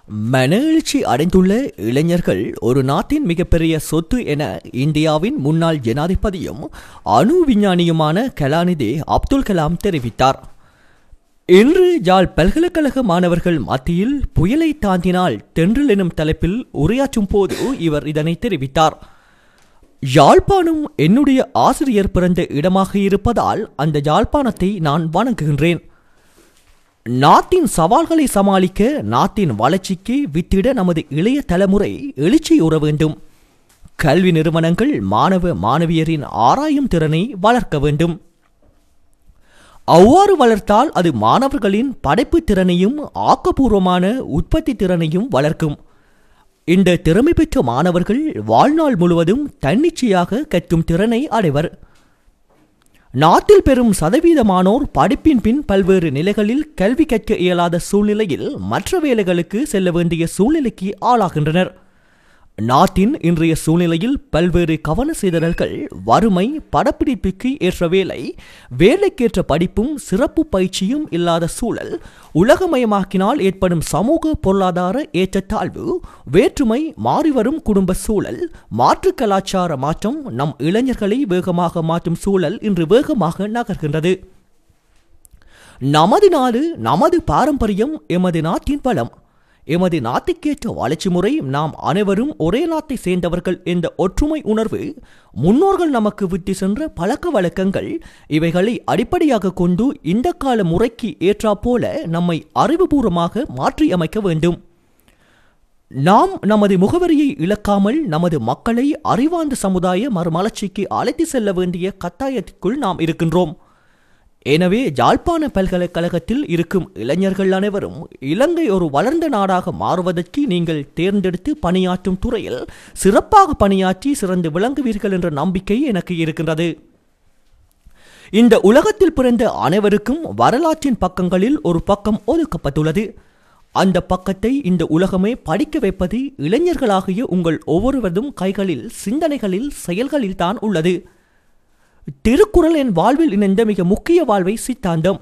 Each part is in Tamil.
மனஎழுச்சி அடைந்துள்ள இளைஞர்கள் ஒரு நாட்டின் மிகப்பெரிய சொத்து என இந்தியாவின் முன்னாள் ஜனாதிபதியும் அணு விஞ்ஞானியுமான கலாநிதி அப்துல் கலாம் தெரிவித்தார். இன்று யாழ் பல்கலைக்கழக மாணவர்கள் மத்தியில் புயலை தாண்டினால் தென்றல் எனும் தலைப்பில் உரையாற்றும் போது இவர் இதனை தெரிவித்தார். யாழ்ப்பாணம் என்னுடைய ஆசிரியர் பிறந்த இடமாக இருப்பதால் அந்த யாழ்ப்பாணத்தை நான் வணங்குகின்றேன். நாட்டின் சவால்களை சமாளிக்க, நாட்டின் வளர்ச்சிக்கு வித்திட நமது இளைய தலைமுறை எழுச்சியுற வேண்டும். கல்வி நிறுவனங்கள் மாணவ மாணவியரின் ஆராயும் திறனை வளர்க்க வேண்டும். அவ்வாறு வளர்த்தால் அது மாணவர்களின் படைப்பு திறனையும் ஆக்கப்பூர்வமான உற்பத்தி திறனையும் வளர்க்கும். இந்த திறமை பெற்ற மாணவர்கள் வாழ்நாள் முழுவதும் தன்னிச்சையாக கற்கும் திறனை அடைவர். நாட்டில் பெரும் சதவீதமானோர் படிப்பின் பின் பல்வேறு நிலைகளில் கல்வி கற்க இயலாத சூழ்நிலையில் மற்ற வேலைகளுக்கு செல்ல வேண்டிய சூழ்நிலைக்கு ஆளாகின்றனர். நாட்டின் இன்றைய சூழ்நிலையில் பல்வேறு கவன சிதறல்கள், வறுமை, படப்பிடிப்புக்கு ஏற்ற வேலை, வேலைக்கேற்ற படிப்பும் சிறப்பு பயிற்சியும் இல்லாத சூழல், உலகமயமாக்கினால் ஏற்படும் சமூக பொருளாதார ஏற்றத்தாழ்வு, வேற்றுமை, மாறிவரும் குடும்ப சூழல், மாற்று கலாச்சார மாற்றம் நம் இளைஞர்களை வேகமாக மாற்றும் சூழல் இன்று வேகமாக நகர்கின்றது. நமது நாடு, நமது பாரம்பரியம், எமது நாட்டின் பலம், எமது நாட்டுக்கேற்ற வளர்ச்சி முறை, நாம் அனைவரும் ஒரே நாட்டை சேர்ந்தவர்கள் என்ற ஒற்றுமை உணர்வு, முன்னோர்கள் நமக்கு விட்டு சென்ற பழக்க வழக்கங்கள், இவைகளை அடிப்படையாக கொண்டு இந்த கால முறைக்கு ஏற்றாப்போல நம்மை அறிவுபூர்வமாக மாற்றியமைக்க வேண்டும். நாம் நமது முகவரியை இழக்காமல் நமது மக்களை அறிவார்ந்த சமுதாய மறுமலர்ச்சிக்கு அழைத்து செல்ல வேண்டிய கட்டாயத்திற்குள் நாம் இருக்கின்றோம். எனவே யாழ்ப்பாண பல்கலைக்கழகத்தில் இருக்கும் இளைஞர்கள் அனைவரும் இலங்கை ஒரு வளர்ந்த நாடாக மாறுவதற்கு நீங்கள் தேர்ந்தெடுத்து பணியாற்றும் துறையில் சிறப்பாக பணியாற்றி சிறந்து விளங்குவீர்கள் என்ற நம்பிக்கை எனக்கு இருக்கின்றது. இந்த உலகத்தில் பிறந்த அனைவருக்கும் வரலாற்றின் பக்கங்களில் ஒரு பக்கம் ஒதுக்கப்பட்டுள்ளது. அந்த பக்கத்தை இந்த உலகமே படிக்க வைப்பது இளைஞர்களாகிய உங்கள் ஒவ்வொருவரும் கைகளில், சிந்தனைகளில், செயல்களில் தான் உள்ளது. திருக்குறள் என் வாழ்வில் இணைந்த மிக முக்கிய வாழ்வை சித்தாந்தம்.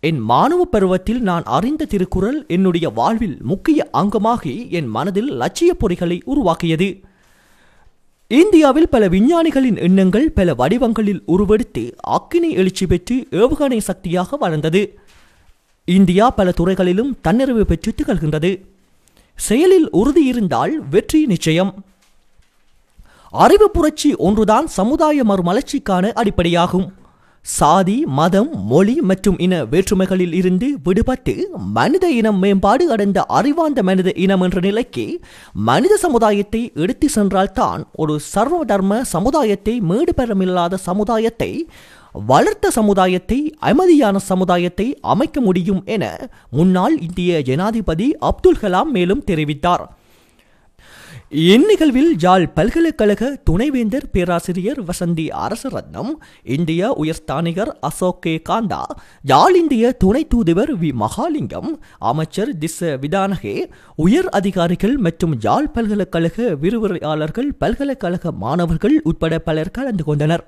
என் மாணவ பருவத்தில் நான் அறிந்த திருக்குறள் என்னுடைய வாழ்வில் முக்கிய அங்கமாகி என் மனதில் லட்சிய பொறிகளை உருவாக்கியது. இந்தியாவில் பல விஞ்ஞானிகளின் எண்ணங்கள் பல வடிவங்களில் உருவெடுத்து அக்கினி எழுச்சி பெற்று ஏவுகணை சக்தியாக வளர்ந்தது. இந்தியா பல துறைகளிலும் தன்னிறைவு பெற்று திகழ்கின்றது. செயலில் உறுதி இருந்தால் வெற்றி நிச்சயம். அறிவு புரட்சி ஒன்றுதான் சமுதாய மறுமலர்ச்சிக்கான அடிப்படையாகும். சாதி, மதம், மொழி மற்றும் இன வேற்றுமைகளில் இருந்து விடுபட்டு மனித இனம் மேம்பாடு அடைந்த அறிவார்ந்த மனித இனம் என்ற நிலைக்கு மனித சமுதாயத்தை எடுத்து சென்றால்தான் ஒரு சர்வ தர்ம சமுதாயத்தை, மேடு பெறமில்லாத சமுதாயத்தை, வளர்த்த சமுதாயத்தை, அமைதியான சமுதாயத்தை அமைக்க முடியும் என முன்னாள் இந்திய ஜனாதிபதி அப்துல் கலாம் மேலும் தெரிவித்தார். இந்நிகழ்வில் யாழ் பல்கலைக்கழக துணைவேந்தர் பேராசிரியர் வசந்தி அரசரத்னம், இந்திய உயர்ஸ்தானிகர் அசோக் கே காந்தா, யாழ் இந்திய துணை தூதுவர் வி மகாலிங்கம், அமைச்சர் திஸ்ஸ விதானகே, உயர் அதிகாரிகள் மற்றும் யாழ் பல்கலைக்கழக விரிவுரையாளர்கள், பல்கலைக்கழக மாணவர்கள் உட்பட பலர் கலந்து கொண்டனர்.